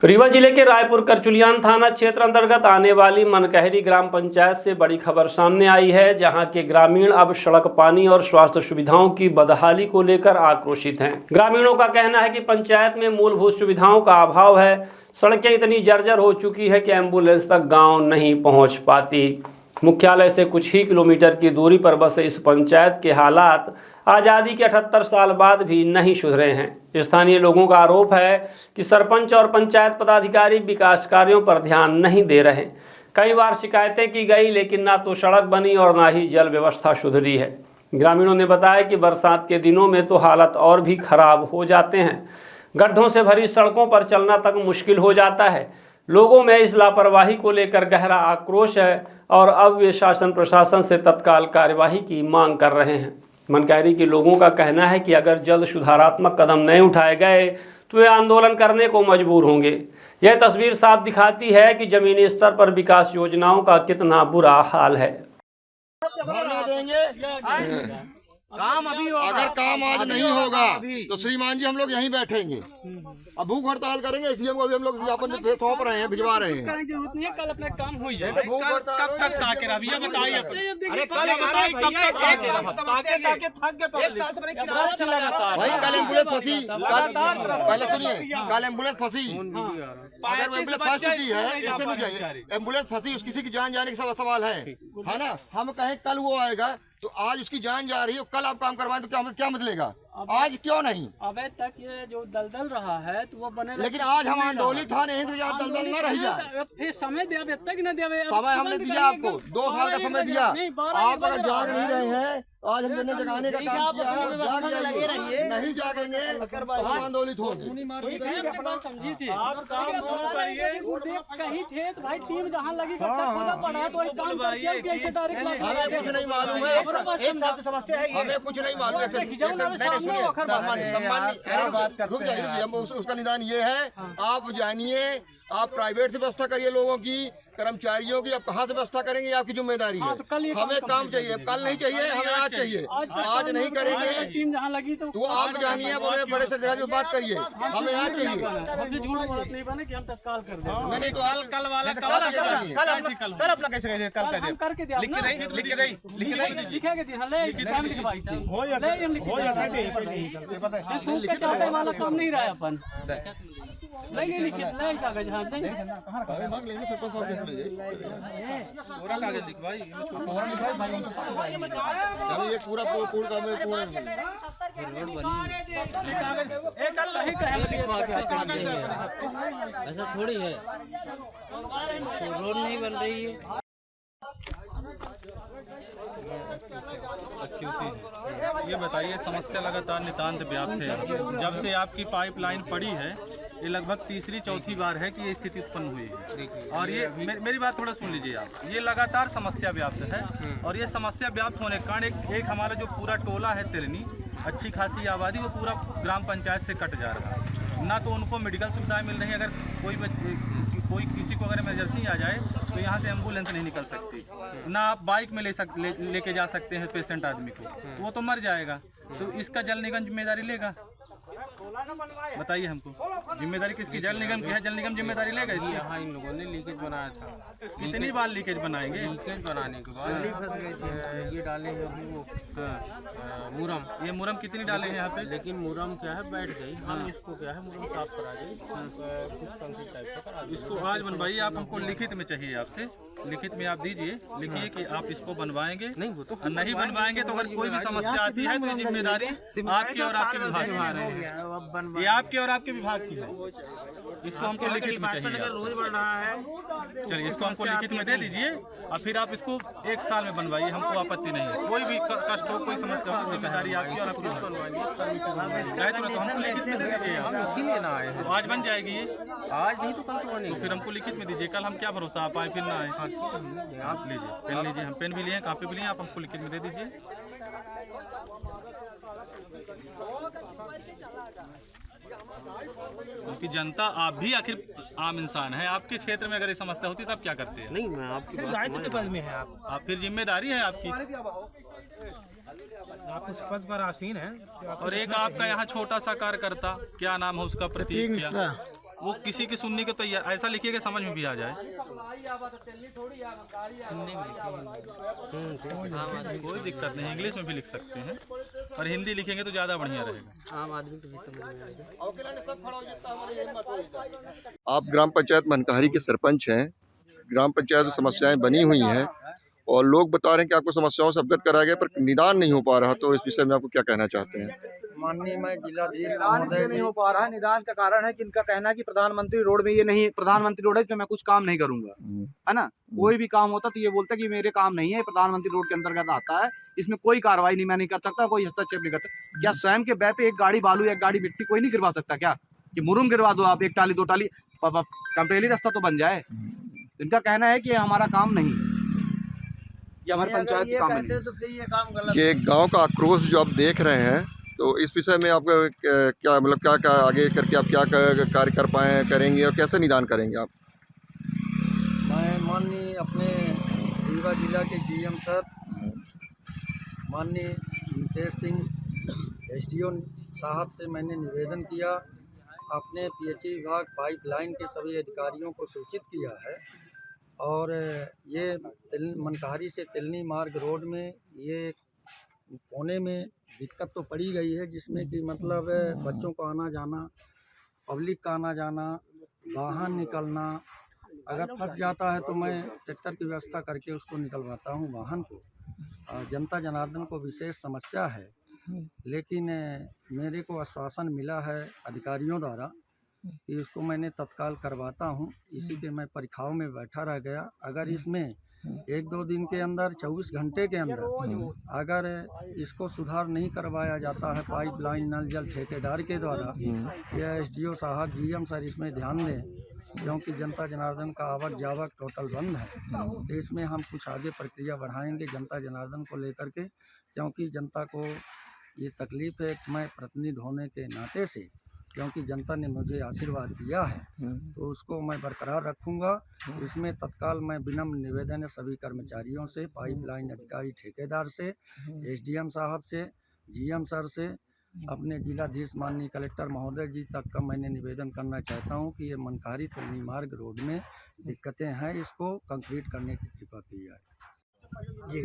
रीवा जिले के रायपुर करचुलियान थाना क्षेत्र अंतर्गत आने वाली मनकहरी ग्राम पंचायत से बड़ी खबर सामने आई है, जहां के ग्रामीण अब सड़क, पानी और स्वास्थ्य सुविधाओं की बदहाली को लेकर आक्रोशित हैं। ग्रामीणों का कहना है कि पंचायत में मूलभूत सुविधाओं का अभाव है। सड़कें इतनी जर्जर हो चुकी है कि एम्बुलेंस तक गाँव नहीं पहुँच पाती। मुख्यालय से कुछ ही किलोमीटर की दूरी पर बसे इस पंचायत के हालात आज़ादी के 78 साल बाद भी नहीं सुधरे हैं। स्थानीय लोगों का आरोप है कि सरपंच और पंचायत पदाधिकारी विकास कार्यों पर ध्यान नहीं दे रहे। कई बार शिकायतें की गई, लेकिन ना तो सड़क बनी और ना ही जल व्यवस्था सुधरी है। ग्रामीणों ने बताया कि बरसात के दिनों में तो हालत और भी खराब हो जाते हैं। गड्ढों से भरी सड़कों पर चलना तक मुश्किल हो जाता है। लोगों में इस लापरवाही को लेकर गहरा आक्रोश है और अब वे शासन प्रशासन से तत्काल कार्यवाही की मांग कर रहे हैं। मनकहरी के लोगों का कहना है कि अगर जल्द सुधारात्मक कदम नहीं उठाए गए तो वे आंदोलन करने को मजबूर होंगे। यह तस्वीर साफ दिखाती है कि जमीनी स्तर पर विकास योजनाओं का कितना बुरा हाल है। काम अभी होगा। अगर काम आज नहीं होगा तो श्रीमान जी हम लोग यहीं बैठेंगे। अब भूख हड़ताल करेंगे। एसडीएम को भी हम लोग ज्ञापन सौंप रहे हैं, भिजवा रहे हैं। जरूरत नहीं है, कल अपना काम हो जाए। भूख हड़ताल कब तक ताके रहा भैया बताइए। अरे कल हमारा भैया भाई कल एम्बुलेंस फंसी, पहले सुनिए, कल एम्बुलेंस फंसी। अगर एम्बुलेंस फंस चुकी है, ऐसे नहीं जाइए, एम्बुलेंस फंसी, किसी की जान जाने का सवाल है ना। हम कहें कल वो आएगा तो आज उसकी जान जा रही है, कल आप काम करवाएं तो क्या मतलेगा? आज क्यों नहीं? अबे तक ये जो दलदल रहा है तो वो बने, लेकिन आज हम आंदोलित था नहीं तो यार दलदल न रह जाए। फिर समय दे तक न दे। समय हमने दिया आपको, 2 साल का समय दिया। आप अगर जाग नहीं रहे हैं, आज हम जगने जगाने का काम किया है, जाग जाइए। नहीं जागेंगे तो हम आंदोलित होंगे। समझी थी आप काम कहीं थे तो भाई टीम जहाँ लगी पड़ा तो काम डायरेक्ट हमें कुछ नहीं मालूम है। एक साल से समस्या है, हमें कुछ नहीं मालूम है। हम उसका निदान ये है, आप जानिए, आप प्राइवेट से व्यवस्था करिए, लोगों की, कर्मचारियों की। आप कहाँ से व्यवस्था करेंगे, आपकी जिम्मेदारी है। हमें काम चाहिए, कल नहीं चाहिए, हमें आज चाहिए। आज नहीं करेंगे टीम जहाँ लगी तो आप जानिए, बड़े से बात करिए, हमें आज चाहिए। झूठ नहीं बने कि हम तत्काल कर दें। नहीं तो आप कल अपना कैसे कल करके दिया, लिख के दे लिखा के दिया। ले टाइम लिखवाई थी, हो जाता है वाला काम नहीं रहा अपन। नहीं लिखे ले कागज। हाँ पूरा कागज लिखवाई, ये पूरा ऐसा थोड़ी है, रोड नहीं बन रही है। ये बताइए, समस्या लगातार नितांत व्याप्त है। जब से आपकी पाइपलाइन पड़ी है, ये लगभग तीसरी चौथी बार है कि ये स्थिति उत्पन्न हुई है। और ये मेरी बात थोड़ा सुन लीजिए आप। ये लगातार समस्या व्याप्त है और ये समस्या व्याप्त होने के कारण एक हमारा जो पूरा टोला है तिरनी, अच्छी खासी आबादी, वो पूरा ग्राम पंचायत से कट जा रहा है। ना तो उनको मेडिकल सुविधाएं मिल रही है। अगर कोई किसी को अगर इमरजेंसी आ जाए तो यहाँ से एम्बुलेंस नहीं निकल सकती। ना आप बाइक में लेके जा सकते हैं पेशेंट आदमी को, तो वो तो मर जाएगा। तो इसका जल निगम जिम्मेदारी लेगा? बताइए हमको, जिम्मेदारी किसकी? जल निगम की है। जल निगम जिम्मेदारी लेगा इसकी? यहाँ इन लोगों ने लीकेज बनाया था। कितनी बार लीकेज बनाएंगे? लीकेज बनाने के बाद फंस गए थे। ये डाले हैं अभी वो मुरम। ये मुरम कितनी डाले हैं यहाँ पे? लेकिन मुरम क्या है, बैठ गई। हम इसको क्या है, मुरम साफ करा गई, कुछ कंक्रीट टाइप का करा। इसको आज बनवाइए। आप हमको लिखित में चाहिए, आपसे लिखित में आप दीजिए, लिखिए कि आप इसको बनवाएंगे। नहीं वो तो नहीं बनवाएंगे तो अगर कोई भी समस्या आती है तो जिम्मेदारी आपकी और आपके विभाग की है। ये आपके और आपके विभाग की है। इसको हमको लिखित में चाहिए। रोज बढ़ रहा है। चलिए, इसको हमको लिखित में दे दीजिए और फिर आप इसको 1 साल में बनवाइए। हमको आपत्ति नहीं है। कोई भी कष्ट हो, कोई समस्या हो, जिम्मेदारी आपकी और आपकी। हमको लिखित में दे दीजिए। इसीलिए ना आए। आज बन जाएगी ये? आज नहीं तो कल तो बनेगी। तो फिर हमको लिखित में दीजिए। कल हम क्या भरोसा आप आए फिर ना आए। आप लीजिए, पेन लीजिए। हम पेन भी लिए, कापी भी लिए। आप हमको लिखित में दे दीजिए। क्योंकि जनता, आप भी आखिर आम इंसान है। आपके क्षेत्र में अगर ये समस्या होती तो आप क्या करते हैं? नहीं, मैं आपकी दायित्व के पद में है। आप फिर जिम्मेदारी है आपकी। आप उस पद पर आसीन हैं। और एक आपका यहाँ छोटा सा कार्यकर्ता, क्या नाम है उसका? प्रतीक वो किसी की सुनने के तैयार, ऐसा लिखिए कि समझ में भी आ जाए। कोई दिक्कत नहीं, इंग्लिश में भी लिख सकते हैं और हिंदी लिखेंगे तो ज़्यादा बढ़िया रहेगा। आम आदमी को भी समझ में आएगा। आप ग्राम पंचायत मनकहरी के सरपंच हैं। ग्राम पंचायत में समस्याएं बनी हुई हैं और लोग बता रहे हैं कि आपको समस्याओं से अवगत कराया गया पर निदान नहीं हो पा रहा, तो इस विषय में आपको क्या कहना चाहते हैं? माननीय मैं जिलाधीश निदान इसलिए नहीं हो पा रहा है, निदान का कारण है कि इनका कहना है कि प्रधानमंत्री रोड में ये नहीं, प्रधानमंत्री रोड है इसमें मैं कुछ काम नहीं करूंगा, है ना। कोई भी काम होता तो ये बोलता कि मेरे काम नहीं है, प्रधानमंत्री रोड के अंतर्गत आता है, इसमें कोई कार्रवाई नहीं, मैं नहीं कर सकता, कोई हस्तक्षेप नहीं कर सकता। क्या स्वयं के बै पे एक गाड़ी बालू एक गाड़ी मिट्टी कोई नहीं गिरवा सकता क्या? कि मुरुम गिरवा दो आप, एक टाली दो टाली, टेम्परेरी रास्ता तो बन जाए। इनका कहना है कि हमारा काम नहीं, ये हमारे पंचायत का काम नहीं। तो फिर ये काम गलत। ये गांव का आक्रोश जो आप देख रहे हैं, तो इस विषय में आप क्या मतलब क्या आगे करके आप क्या कार्य कर पाए करेंगे और कैसे निदान करेंगे आप? मैं माननीय अपने रीवा जिला के जीएम सर माननीय नितेश सिंह एसडीओ साहब से मैंने निवेदन किया, अपने पीएचई विभाग पाइपलाइन के सभी अधिकारियों को सूचित किया है। और ये मनकहरी से तिलनी मार्ग रोड में ये कोने में दिक्कत तो पड़ी गई है, जिसमें कि मतलब बच्चों को आना जाना, पब्लिक का आना जाना, वाहन निकलना, अगर फंस जाता है तो मैं ट्रैक्टर की व्यवस्था करके उसको निकलवाता हूँ वाहन को। जनता जनार्दन को विशेष समस्या है, लेकिन मेरे को आश्वासन मिला है अधिकारियों द्वारा कि उसको मैंने तत्काल करवाता हूँ। इसी के मैं परीक्षाओं में बैठा रह गया। अगर इसमें 1-2 दिन के अंदर 24 घंटे के अंदर अगर इसको सुधार नहीं करवाया जाता है पाइपलाइन नल जल ठेकेदार के द्वारा, या एसडीओ साहब जीएम सर इसमें ध्यान दें, क्योंकि जनता जनार्दन का आवक जावक टोटल बंद है। तो इसमें हम कुछ आगे प्रक्रिया बढ़ाएंगे जनता जनार्दन को लेकर के, क्योंकि जनता को ये तकलीफ़ है। मैं प्रतिनिधि होने के नाते से, क्योंकि जनता ने मुझे आशीर्वाद दिया है, तो उसको मैं बरकरार रखूँगा। इसमें तत्काल मैं विनम्र निवेदन है सभी कर्मचारियों से, पाइपलाइन अधिकारी ठेकेदार से, एसडीएम साहब से, जीएम सर से, अपने जिलाधीश माननीय कलेक्टर महोदय जी तक का मैंने निवेदन करना चाहता हूं कि ये मनकहरी तिलनी मार्ग रोड में दिक्कतें हैं, इसको कंक्रीट करने की कृपा की जाए। जी,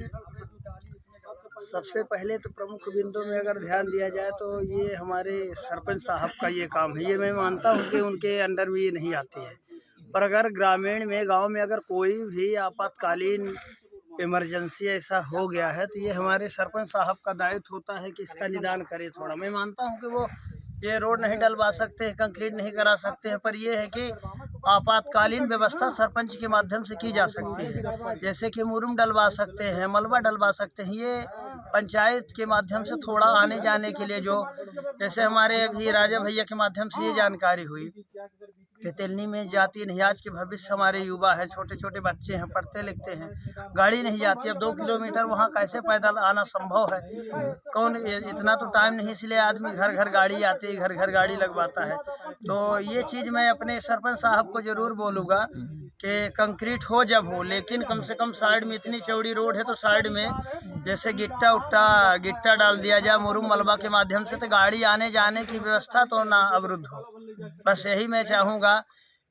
सबसे पहले तो प्रमुख बिंदु में अगर ध्यान दिया जाए तो ये हमारे सरपंच साहब का ये काम है। ये मैं मानता हूँ कि उनके अंडर में ये नहीं आती है, पर अगर ग्रामीण में गांव में अगर कोई भी आपातकालीन इमरजेंसी ऐसा हो गया है तो ये हमारे सरपंच साहब का दायित्व होता है कि इसका निदान करे। थोड़ा मैं मानता हूँ कि वो ये रोड नहीं डलवा सकते हैं, कंक्रीट नहीं करा सकते हैं, पर ये है कि आपातकालीन व्यवस्था सरपंच के माध्यम से की जा सकती है। जैसे कि मुरुम डलवा सकते हैं, मलबा डलवा सकते हैं, ये पंचायत के माध्यम से थोड़ा आने जाने के लिए, जो जैसे हमारे अभी राजा भैया के माध्यम से ये जानकारी हुई कि तिलनी में जाती नहीं। आज के भविष्य हमारे युवा हैं, छोटे छोटे बच्चे हैं, पढ़ते लिखते हैं, गाड़ी नहीं जाती। अब 2 किलोमीटर वहाँ कैसे पैदल आना संभव है? कौन इतना तो टाइम नहीं, इसलिए आदमी घर घर गाड़ी आती है, घर घर गाड़ी लगवाता है। तो ये चीज़ मैं अपने सरपंच साहब को ज़रूर बोलूँगा कि कंक्रीट हो जब हो, लेकिन कम से कम साइड में, इतनी चौड़ी रोड है तो साइड में जैसे गिट्टा डाल दिया जाए मुरुम मलबा के माध्यम से, तो गाड़ी आने जाने की व्यवस्था तो ना अवरुद्ध हो। बस यही मैं चाहूँगा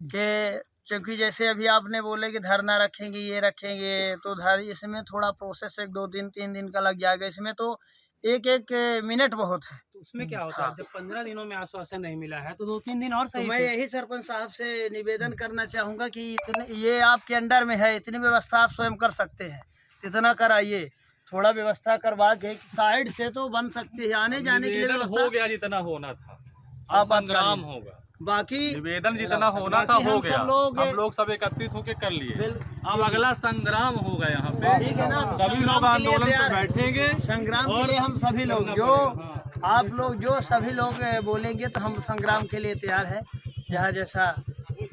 कि क्योंकि जैसे अभी आपने बोले कि धरना रखेंगे, ये रखेंगे, तो इसमें थोड़ा प्रोसेस 1-2 दिन 3 दिन का लग जाएगा। इसमें तो एक मिनट बहुत है। तो उसमें क्या होता है, जब 15 दिनों में आश्वासन नहीं मिला है तो 2-3 दिन और सही। तो मैं यही सरपंच साहब से निवेदन करना चाहूँगा कि ये आपके अंडर में है, इतनी व्यवस्था आप स्वयं कर सकते हैं, इतना कराइए। थोड़ा व्यवस्था करवा के साइड से तो बन सकती है, आने जाने के लिए व्यवस्था हो गया जितना होना था, संग्राम होगा। बाकी निवेदन जितना होना था हो गया, हम लोग सब एकत्रित होके कर लिए। अब अगला संग्राम होगा यहाँ पे, ठीक है ना। सभी लोग आंदोलन पर बैठेंगे। संग्राम के लिए हम सभी लोग आप लोग जो सभी लोग बोलेंगे तो हम संग्राम के लिए तैयार हैं। जहाँ जैसा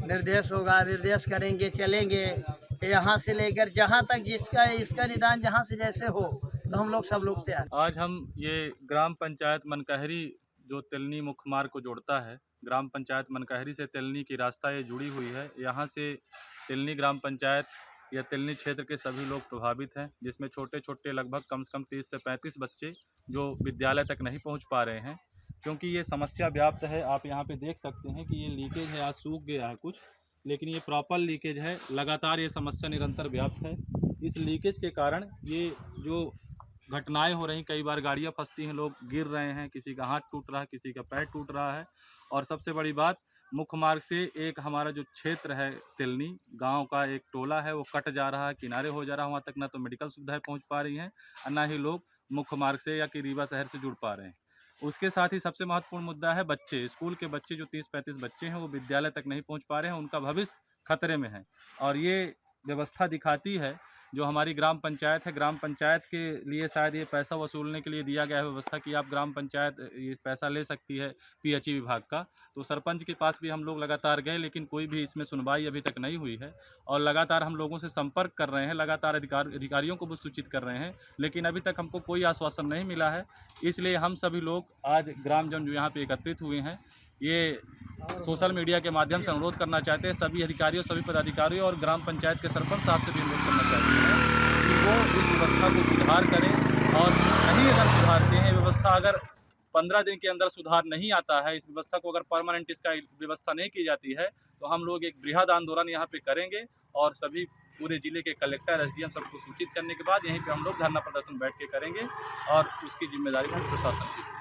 निर्देश होगा निर्देश करेंगे, चलेंगे यहाँ से लेकर जहाँ तक इसका निदान जहाँ से जैसे हो, तो हम लोग सब लोग तैयार। आज हम ये ग्राम पंचायत मनकहरी जो तिलनी मुख्य मार्ग को जोड़ता है, ग्राम पंचायत मनकहरी से तिलनी की रास्ता ये जुड़ी हुई है। यहाँ से तिलनी ग्राम पंचायत या तिलनी क्षेत्र के सभी लोग प्रभावित हैं, जिसमें छोटे छोटे लगभग कम से कम 30 से 35 बच्चे जो विद्यालय तक नहीं पहुँच पा रहे हैं। क्योंकि ये समस्या व्याप्त है। आप यहाँ पे देख सकते हैं कि ये लीकेज है, आज सूख गया है कुछ, लेकिन ये प्रॉपर लीकेज है। लगातार ये समस्या निरंतर व्याप्त है। इस लीकेज के कारण ये जो घटनाएं हो रही, कई बार गाड़ियां फंसती हैं, लोग गिर रहे हैं, किसी का हाथ टूट रहा है, किसी का पैर टूट रहा है। और सबसे बड़ी बात, मुख्य मार्ग से एक हमारा जो क्षेत्र है तिलनी गांव का एक टोला है, वो कट जा रहा है, किनारे हो जा रहा है। वहाँ तक ना तो मेडिकल सुविधाएं पहुँच पा रही हैं और ना ही लोग मुख्य मार्ग से या कि रीवा शहर से जुड़ पा रहे हैं। उसके साथ ही सबसे महत्वपूर्ण मुद्दा है बच्चे, स्कूल के बच्चे जो 30-35 बच्चे हैं वो विद्यालय तक नहीं पहुंच पा रहे हैं, उनका भविष्य खतरे में है। और ये व्यवस्था दिखाती है जो हमारी ग्राम पंचायत है, ग्राम पंचायत के लिए शायद ये पैसा वसूलने के लिए दिया गया है व्यवस्था कि आप ग्राम पंचायत ये पैसा ले सकती है पीएचई विभाग का। तो सरपंच के पास भी हम लोग लगातार गए, लेकिन कोई भी इसमें सुनवाई अभी तक नहीं हुई है। और लगातार हम लोगों से संपर्क कर रहे हैं, लगातार अधिकारियों को भी सूचित कर रहे हैं, लेकिन अभी तक हमको कोई आश्वासन नहीं मिला है। इसलिए हम सभी लोग आज ग्रामजन जो यहाँ पे एकत्रित हुए हैं, ये सोशल मीडिया के माध्यम से अनुरोध करना चाहते हैं सभी अधिकारियों, सभी पदाधिकारियों और ग्राम पंचायत के सरपंच साहब से भी अनुरोध करना चाहते हैं कि वो इस व्यवस्था को सुधार करें। और नहीं अगर सुधारते हैं व्यवस्था, अगर 15 दिन के अंदर सुधार नहीं आता है, इस व्यवस्था को अगर परमानेंट इसका व्यवस्था नहीं की जाती है, तो हम लोग एक बृहद आंदोलन यहाँ पे करेंगे। और सभी पूरे जिले के कलेक्टर, एसडीएम सबको सूचित करने के बाद यहीं पे हम लोग धरना प्रदर्शन बैठ के करेंगे और उसकी जिम्मेदारी प्रशासन की।